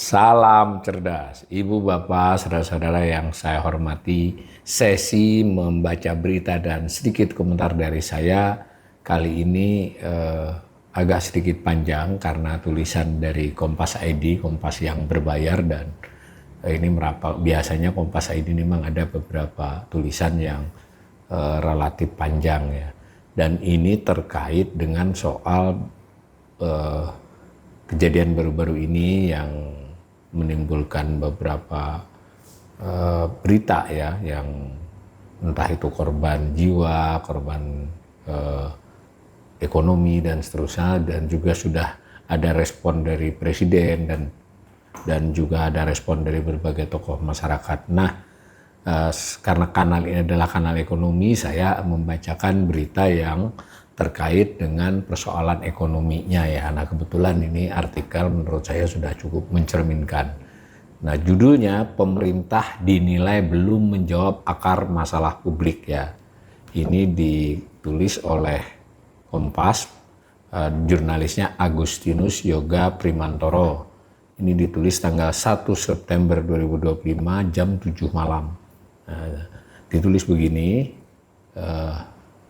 Salam cerdas, Ibu Bapak, saudara-saudara yang saya hormati. Sesi membaca berita dan sedikit komentar dari saya kali ini agak sedikit panjang karena tulisan dari Kompas ID, Kompas yang berbayar, dan ini biasanya Kompas ID memang ada beberapa tulisan yang relatif panjang ya. Dan ini terkait dengan soal kejadian baru-baru ini yang menimbulkan beberapa berita ya, yang entah itu korban jiwa, korban ekonomi dan seterusnya, dan juga sudah ada respon dari presiden dan juga ada respon dari berbagai tokoh masyarakat. Nah, karena kanal ini adalah kanal ekonomi, saya membacakan berita yang terkait dengan persoalan ekonominya ya. Nah, kebetulan ini artikel menurut saya sudah cukup mencerminkan. Nah, judulnya pemerintah dinilai belum menjawab akar masalah publik ya. Ini ditulis oleh Kompas, jurnalisnya Agustinus Yoga Primantoro. Ini ditulis tanggal 1 September 2025 jam 7 malam. Nah, ditulis begini,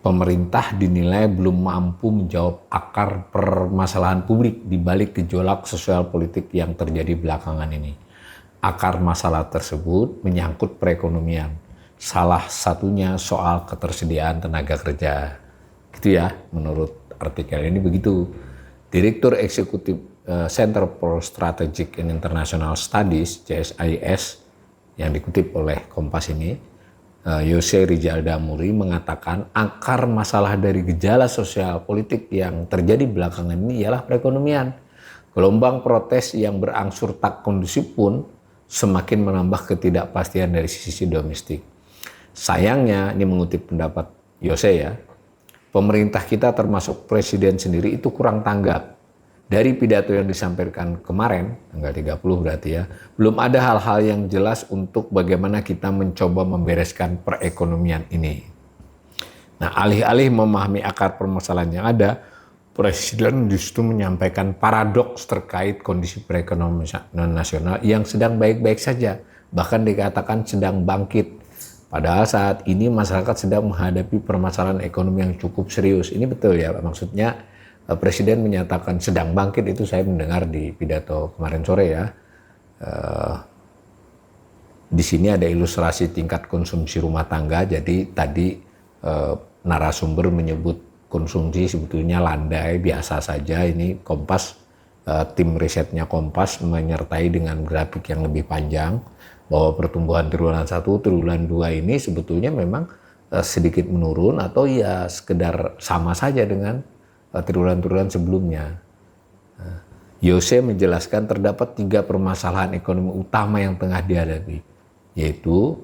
pemerintah dinilai belum mampu menjawab akar permasalahan publik di balik gejolak sosial politik yang terjadi belakangan ini. Akar masalah tersebut menyangkut perekonomian. Salah satunya soal ketersediaan tenaga kerja. Gitu ya, menurut artikel ini begitu. Direktur Eksekutif Center for Strategic and International Studies, CSIS, yang dikutip oleh Kompas ini, Yose Rizalda Muri mengatakan akar masalah dari gejala sosial politik yang terjadi belakangan ini ialah perekonomian. Gelombang protes yang berangsur tak kondusif pun semakin menambah ketidakpastian dari sisi domestik. Sayangnya, ini mengutip pendapat Yose ya, pemerintah kita termasuk presiden sendiri itu kurang tanggap. Dari pidato yang disampaikan kemarin, tanggal 30 berarti ya, belum ada hal-hal yang jelas untuk bagaimana kita mencoba membereskan perekonomian ini. Nah, alih-alih memahami akar permasalahan yang ada, Presiden justru menyampaikan paradoks terkait kondisi perekonomian nasional yang sedang baik-baik saja, bahkan dikatakan sedang bangkit. Padahal saat ini masyarakat sedang menghadapi permasalahan ekonomi yang cukup serius. Ini betul ya, maksudnya Presiden menyatakan sedang bangkit, itu saya mendengar di pidato kemarin sore ya. Di sini ada ilustrasi tingkat konsumsi rumah tangga. Jadi tadi narasumber menyebut konsumsi sebetulnya landai, biasa saja. Ini Kompas, tim risetnya Kompas menyertai dengan grafik yang lebih panjang bahwa pertumbuhan triwulan 1, triwulan 2 ini sebetulnya memang sedikit menurun atau ya sekedar sama saja dengan triwulan-triwulan sebelumnya. Yose menjelaskan terdapat 3 permasalahan ekonomi utama yang tengah dihadapi, yaitu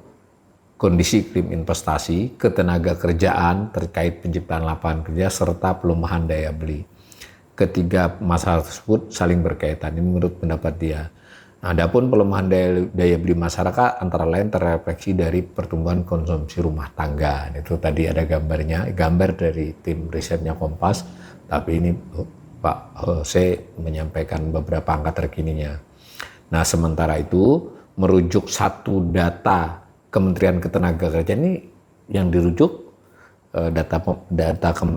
kondisi iklim investasi, ketenaga kerjaan terkait penciptaan lapangan kerja, serta pelemahan daya beli. Ketiga masalah tersebut saling berkaitan, ini menurut pendapat dia. Adapun pelemahan daya beli masyarakat antara lain terrefleksi dari pertumbuhan konsumsi rumah tangga. Itu tadi ada gambarnya, gambar dari tim risetnya Kompas, tapi ini Pak Jose menyampaikan beberapa angka terkininya. Nah, sementara itu merujuk satu data Kementerian Ketenagakerjaan, ini yang dirujuk data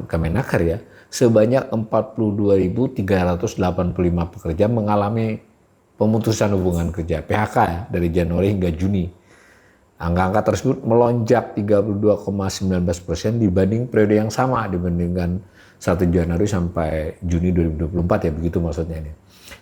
Kemenaker ya, sebanyak 42.385 pekerja mengalami pemutusan hubungan kerja PHK ya, dari Januari hingga Juni. Angka-angka tersebut melonjak 32,19% dibanding periode yang sama, dibandingkan 1 Januari sampai Juni 2024 ya, begitu maksudnya ini.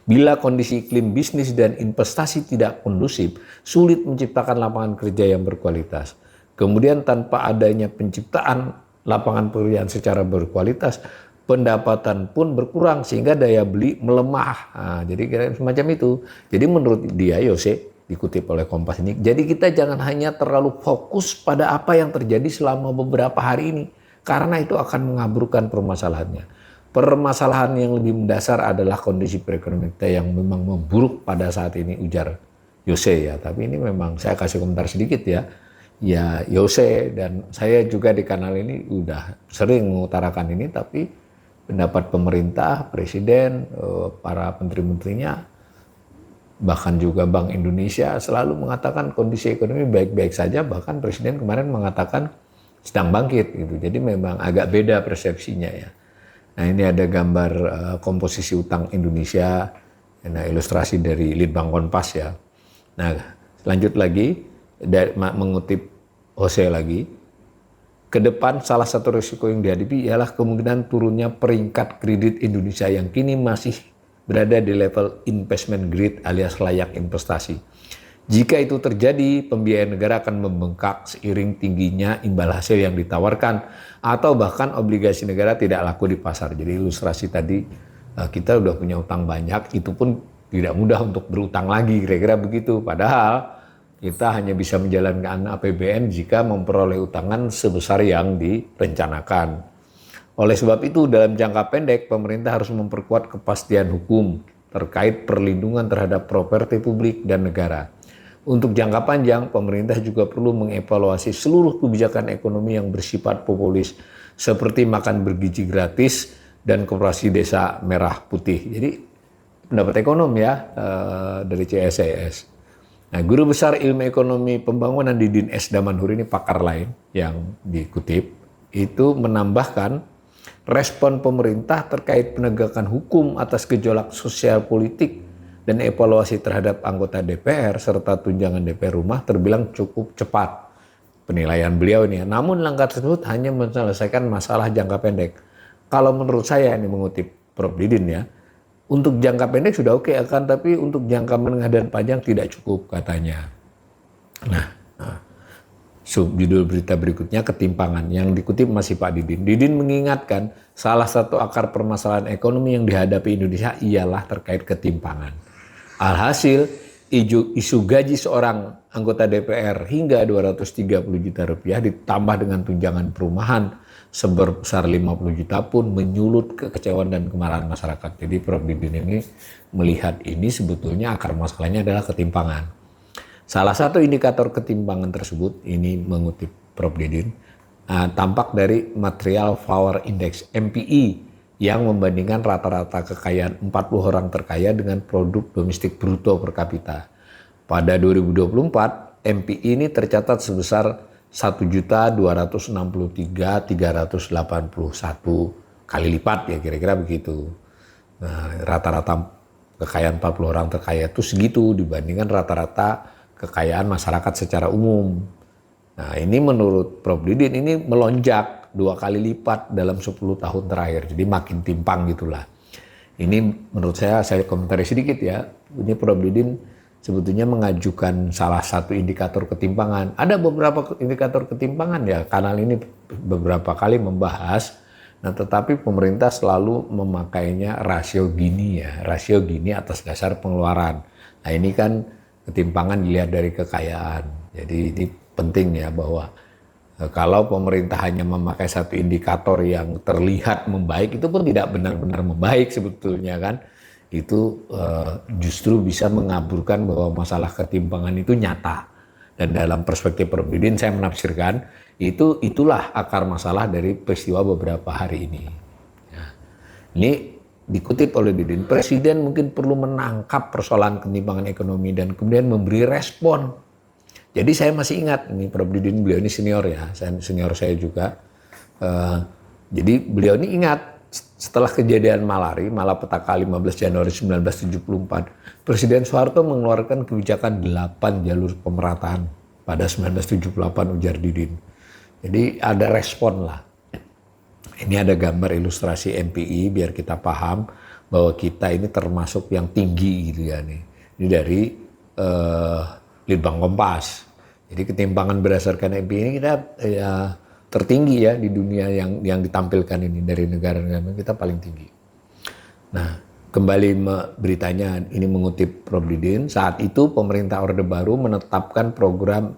Bila kondisi iklim bisnis dan investasi tidak kondusif, sulit menciptakan lapangan kerja yang berkualitas. Kemudian tanpa adanya penciptaan lapangan pekerjaan secara berkualitas, pendapatan pun berkurang sehingga daya beli melemah. Nah, jadi semacam itu. Jadi menurut dia, Yose, dikutip oleh Kompas ini, jadi kita jangan hanya terlalu fokus pada apa yang terjadi selama beberapa hari ini, karena itu akan mengaburkan permasalahannya. Permasalahan yang lebih mendasar adalah kondisi perekonomian kita yang memang memburuk pada saat ini, ujar Yose ya. Tapi ini memang saya kasih komentar sedikit ya. Ya, Yose dan saya juga di kanal ini udah sering mengutarakan ini, tapi pendapat pemerintah, presiden, para menteri-menterinya bahkan juga Bank Indonesia selalu mengatakan kondisi ekonomi baik-baik saja, bahkan Presiden kemarin mengatakan sedang bangkit gitu. Jadi memang agak beda persepsinya ya. Nah ini ada gambar komposisi utang Indonesia, nah ilustrasi dari Litbang Kompas ya. Nah lanjut lagi, mengutip Jose lagi, ke depan salah satu risiko yang dihadapi ialah kemungkinan turunnya peringkat kredit Indonesia yang kini masih berada di level investment grade alias layak investasi. Jika itu terjadi, pembiayaan negara akan membengkak seiring tingginya imbal hasil yang ditawarkan atau bahkan obligasi negara tidak laku di pasar. Jadi ilustrasi tadi, kita udah punya utang banyak, itu pun tidak mudah untuk berutang lagi, kira-kira begitu. Padahal kita hanya bisa menjalankan APBN jika memperoleh utangan sebesar yang direncanakan. Oleh sebab itu, dalam jangka pendek, pemerintah harus memperkuat kepastian hukum terkait perlindungan terhadap properti publik dan negara. Untuk jangka panjang, pemerintah juga perlu mengevaluasi seluruh kebijakan ekonomi yang bersifat populis, seperti makan bergizi gratis dan koperasi desa merah putih. Jadi, pendapat ekonom ya dari CSIS. Nah, Guru Besar Ilmu Ekonomi Pembangunan Didin S. Damanhuri, ini pakar lain yang dikutip, itu menambahkan respon pemerintah terkait penegakan hukum atas gejolak sosial politik dan evaluasi terhadap anggota DPR serta tunjangan DPR rumah terbilang cukup cepat. Penilaian beliau ini. Namun langkah tersebut hanya menyelesaikan masalah jangka pendek. Kalau menurut saya, ini mengutip Prof. Didin ya, untuk jangka pendek sudah oke, akan tapi untuk jangka menengah dan panjang tidak cukup katanya. Nah, subjudul berita berikutnya ketimpangan, yang dikutip masih Pak Didin. Didin mengingatkan salah satu akar permasalahan ekonomi yang dihadapi Indonesia ialah terkait ketimpangan. Alhasil, isu gaji seorang anggota DPR hingga 230 juta rupiah ditambah dengan tunjangan perumahan sebesar 50 juta pun menyulut kekecewaan dan kemarahan masyarakat. Jadi Prof. Didin ini melihat ini sebetulnya akar masalahnya adalah ketimpangan. Salah satu indikator ketimpangan tersebut, ini mengutip Prof. Didin, tampak dari Material Power Index MPI yang membandingkan rata-rata kekayaan 40 orang terkaya dengan produk domestik bruto per kapita. Pada 2024, MPI ini tercatat sebesar 1.263.381 kali lipat ya, kira-kira begitu. Nah, rata-rata kekayaan 40 orang terkaya itu segitu dibandingkan rata-rata kekayaan masyarakat secara umum. Nah ini menurut Prof. Didin ini melonjak 2 kali lipat dalam 10 tahun terakhir. Jadi makin timpang gitulah. Ini menurut saya komentari sedikit ya. Ini Prof. Didin sebetulnya mengajukan salah satu indikator ketimpangan. Ada beberapa indikator ketimpangan ya. Kanal ini beberapa kali membahas. Nah tetapi pemerintah selalu memakainya rasio Gini ya. Rasio Gini atas dasar pengeluaran. Nah ini kan ketimpangan dilihat dari kekayaan. Jadi ini penting ya bahwa kalau pemerintah hanya memakai satu indikator yang terlihat membaik, itu pun tidak benar-benar membaik sebetulnya kan. Itu justru bisa mengaburkan bahwa masalah ketimpangan itu nyata. Dan dalam perspektif Prof. Didin saya menafsirkan itulah akar masalah dari peristiwa beberapa hari ini. Nah, ini dikutip oleh Didin, Presiden mungkin perlu menangkap persoalan ketimpangan ekonomi dan kemudian memberi respon. Jadi saya masih ingat, ini Prof. Didin, beliau ini senior ya, senior saya juga. Jadi beliau ini ingat setelah kejadian malapetaka 15 Januari 1974, Presiden Soeharto mengeluarkan kebijakan 8 jalur pemerataan pada 1978, ujar Didin. Jadi ada respon lah. Ini ada gambar ilustrasi MPI biar kita paham bahwa kita ini termasuk yang tinggi gitu ya nih. Ini dari Litbang Kompas. Jadi ketimpangan berdasarkan MPI ini kita ya tertinggi ya di dunia yang ditampilkan ini, dari negara-negara kita paling tinggi. Nah, kembali beritanya, ini mengutip Prof. Didin, saat itu pemerintah Orde Baru menetapkan program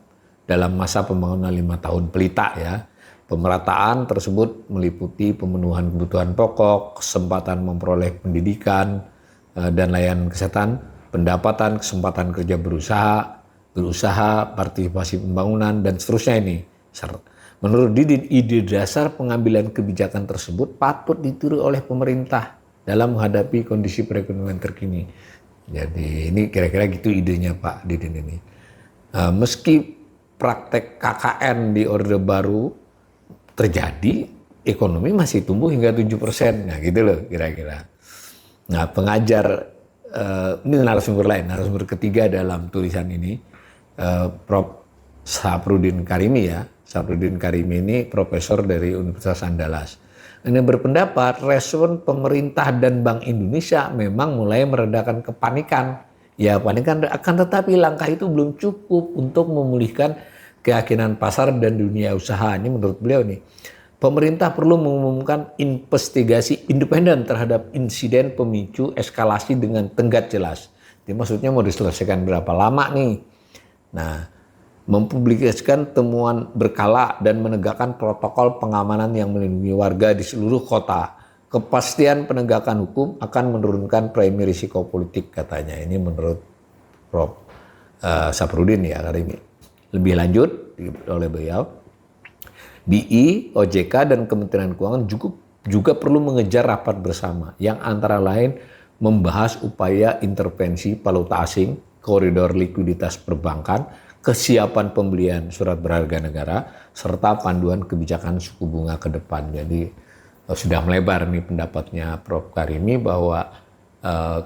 dalam masa pembangunan 5 tahun pelita ya. Pemerataan tersebut meliputi pemenuhan kebutuhan pokok, kesempatan memperoleh pendidikan dan layanan kesehatan, pendapatan, kesempatan kerja berusaha, partisipasi pembangunan, dan seterusnya ini. Menurut Didin, ide dasar pengambilan kebijakan tersebut patut ditiru oleh pemerintah dalam menghadapi kondisi perekonomian terkini. Jadi ini kira-kira gitu idenya Pak Didin ini. Meski praktek KKN di Orde Baru terjadi, ekonomi masih tumbuh hingga 7%. Nah gitu loh kira-kira. Nah pengajar, ini narasumber lain, narasumber ketiga dalam tulisan ini, Prof. Saphrudin Karimi ya. Saphrudin Karimi ini profesor dari Universitas Andalas. Ini berpendapat respon pemerintah dan Bank Indonesia memang mulai meredakan kepanikan. Ya panikan akan tetapi langkah itu belum cukup untuk memulihkan keyakinan pasar dan dunia usaha. Ini menurut beliau nih. Pemerintah perlu mengumumkan investigasi independen terhadap insiden pemicu eskalasi dengan tenggat jelas. Jadi maksudnya mau diselesaikan berapa lama nih. Nah, mempublikasikan temuan berkala dan menegakkan protokol pengamanan yang melindungi warga di seluruh kota. Kepastian penegakan hukum akan menurunkan premi risiko politik katanya. Ini menurut Prof. Saphrudin ya Karimi. Lebih lanjut oleh beliau, BI, OJK dan Kementerian Keuangan juga perlu mengejar rapat bersama yang antara lain membahas upaya intervensi valuta asing, koridor likuiditas perbankan, kesiapan pembelian surat berharga negara, serta panduan kebijakan suku bunga ke depan. Jadi sudah melebar nih pendapatnya Prof. Karimi bahwa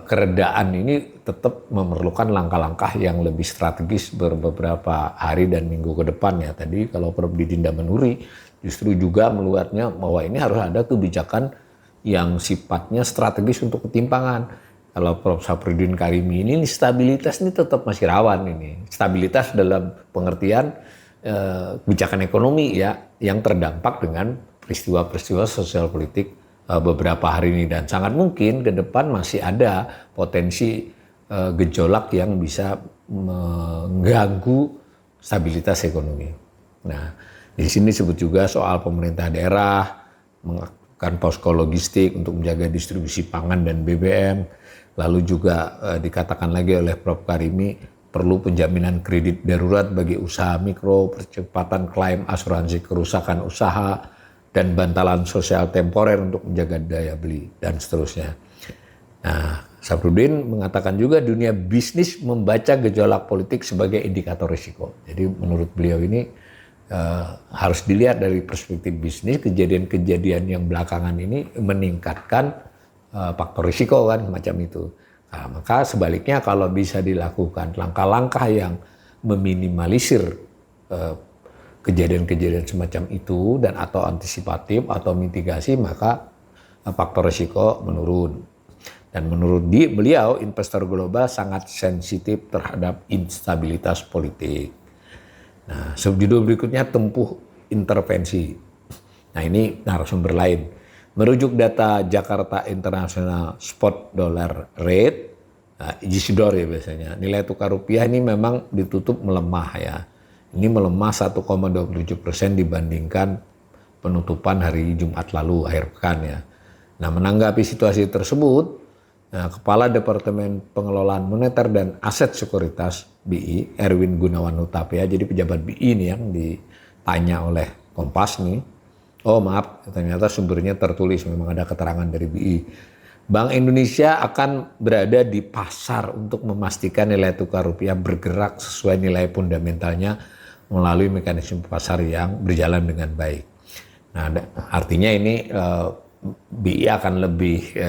keredaan ini tetap memerlukan langkah-langkah yang lebih strategis beberapa hari dan minggu ke depan ya. Tadi kalau Prof. Didin Damanhuri justru juga meluatnya bahwa ini harus ada kebijakan yang sifatnya strategis untuk ketimpangan. Kalau Prof. Saphrudin Karimi ini stabilitas ini tetap masih rawan ini. Stabilitas dalam pengertian kebijakan ekonomi ya yang terdampak dengan peristiwa-peristiwa sosial politik beberapa hari ini. Dan sangat mungkin ke depan masih ada potensi gejolak yang bisa mengganggu stabilitas ekonomi. Nah, di sini disebut juga soal pemerintah daerah melakukan posko logistik untuk menjaga distribusi pangan dan BBM. Lalu juga dikatakan lagi oleh Prof. Karimi perlu penjaminan kredit darurat bagi usaha mikro, percepatan klaim asuransi kerusakan usaha, dan bantalan sosial temporer untuk menjaga daya beli, dan seterusnya. Nah, Saphrudin mengatakan juga dunia bisnis membaca gejolak politik sebagai indikator risiko. Jadi menurut beliau ini harus dilihat dari perspektif bisnis, kejadian-kejadian yang belakangan ini meningkatkan faktor risiko kan macam itu. Nah, maka sebaliknya kalau bisa dilakukan langkah-langkah yang meminimalisir kejadian-kejadian semacam itu dan atau antisipatif atau mitigasi, maka faktor risiko menurun. Dan menurut beliau investor global sangat sensitif terhadap instabilitas politik. Nah, subjudul berikutnya tempuh intervensi. Nah, ini narasumber lain. Merujuk data Jakarta International Spot Dollar Rate, JISDOR ya biasanya, nilai tukar rupiah ini memang ditutup melemah ya. Ini melemah 1,27% dibandingkan penutupan hari Jumat lalu, akhir pekan ya. Nah, menanggapi situasi tersebut, Kepala Departemen Pengelolaan Moneter dan Aset Sekuritas BI, Erwin Gunawan Hutapea, jadi pejabat BI ini yang ditanya oleh Kompas nih. Oh maaf, ternyata sumbernya tertulis, memang ada keterangan dari BI. Bank Indonesia akan berada di pasar untuk memastikan nilai tukar rupiah bergerak sesuai nilai fundamentalnya melalui mekanisme pasar yang berjalan dengan baik. Nah, artinya ini BI akan lebih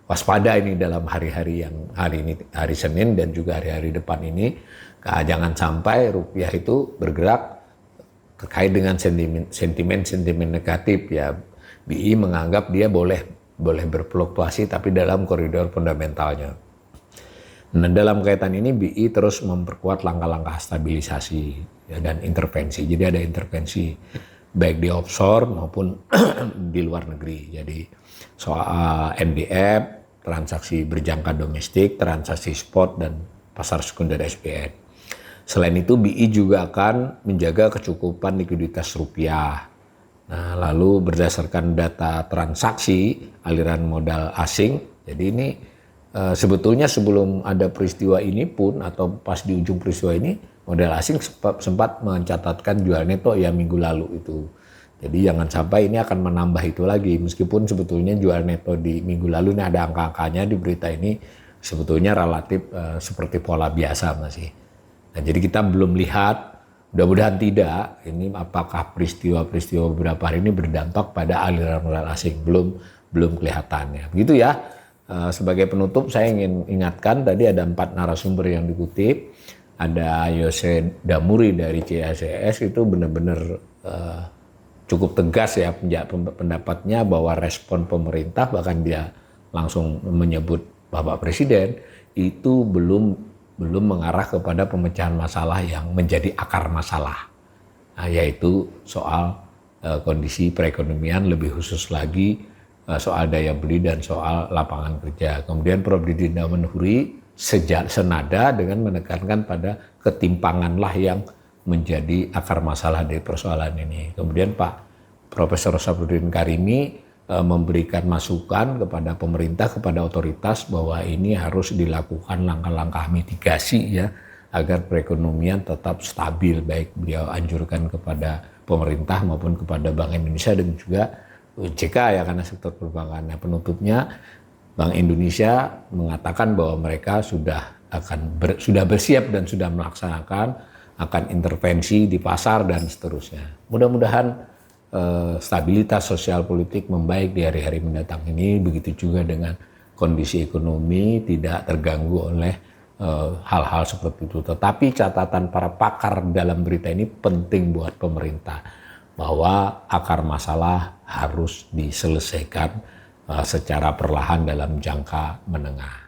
waspada ini dalam hari-hari yang hari Senin dan juga hari-hari depan ini. Jangan sampai rupiah itu bergerak terkait dengan sentimen negatif ya. BI menganggap dia boleh berfluktuasi tapi dalam koridor fundamentalnya. Nah, dalam kaitan ini BI terus memperkuat langkah-langkah stabilisasi ya, dan intervensi. Jadi ada intervensi baik di offshore maupun di luar negeri. Jadi soal NDF, transaksi berjangka domestik, transaksi spot dan pasar sekunder SPN. Selain itu, BI juga akan menjaga kecukupan likuiditas rupiah. Nah, lalu berdasarkan data transaksi aliran modal asing, jadi ini sebetulnya sebelum ada peristiwa ini pun atau pas di ujung peristiwa ini, modal asing sempat mencatatkan jual neto ya minggu lalu itu. Jadi jangan sampai ini akan menambah itu lagi, meskipun sebetulnya jual neto di minggu lalu ini ada angka-angkanya di berita ini sebetulnya relatif seperti pola biasa masih. Nah, jadi kita belum lihat, mudah-mudahan tidak, ini apakah peristiwa-peristiwa beberapa hari ini berdampak pada aliran modal asing, belum kelihatannya. Begitu ya. Sebagai penutup saya ingin ingatkan, tadi ada 4 narasumber yang dikutip. Ada Yose Damuri dari CACS, itu benar-benar cukup tegas ya pendapatnya bahwa respon pemerintah, bahkan dia langsung menyebut Bapak Presiden, itu belum mengarah kepada pemecahan masalah yang menjadi akar masalah, yaitu soal kondisi perekonomian, lebih khusus lagi soal daya beli dan soal lapangan kerja. Kemudian Prof. Didi Damanhuri senada dengan menekankan pada ketimpanganlah yang menjadi akar masalah dari persoalan ini. Kemudian Pak Profesor Safruddin Karimi memberikan masukan kepada pemerintah, kepada otoritas bahwa ini harus dilakukan langkah-langkah mitigasi ya, agar perekonomian tetap stabil. Baik beliau anjurkan kepada pemerintah maupun kepada Bank Indonesia dan juga OJK ya, karena sektor perbankannya. Penutupnya, Bank Indonesia mengatakan bahwa mereka sudah bersiap dan sudah melaksanakan akan intervensi di pasar dan seterusnya. Mudah-mudahan stabilitas sosial politik membaik di hari-hari mendatang ini, begitu juga dengan kondisi ekonomi tidak terganggu oleh hal-hal seperti itu. Tetapi catatan para pakar dalam berita ini penting buat pemerintah, bahwa akar masalah harus diselesaikan secara perlahan dalam jangka menengah.